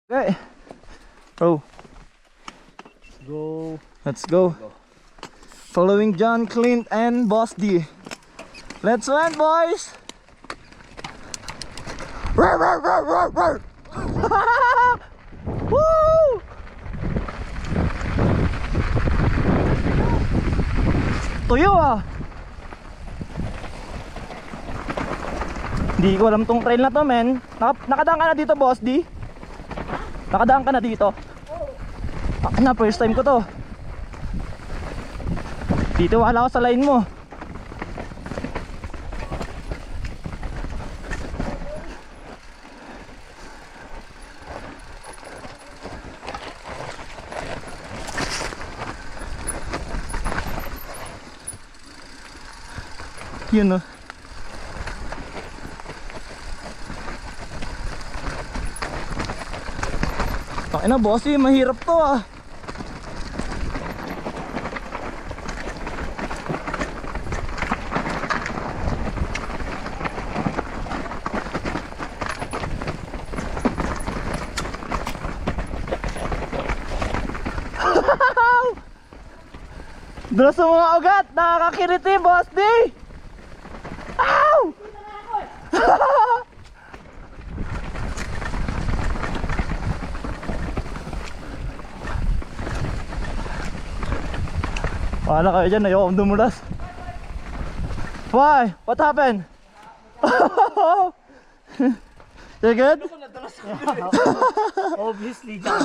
Okay. Bro. Go. Let's go. Following John, Clint, and Boss D. Let's win, boys! Roar, roar, roar, roar, roar. Woo! Tuyo ah! Hindi ko alam tong trail na to, men. Nakadaan ka na dito, Boss D? Nakadaan ka na dito? Na, first time ko to. Dito wala ako sa line mo. Yun oh. Takin na, bossy, mahirap to ah. Doon sa mga ugat, nakakakiriti, Boss D! Ow! Wala kayo dyan, ayoko dumulas. Why? What happened? You good? Obviously, John.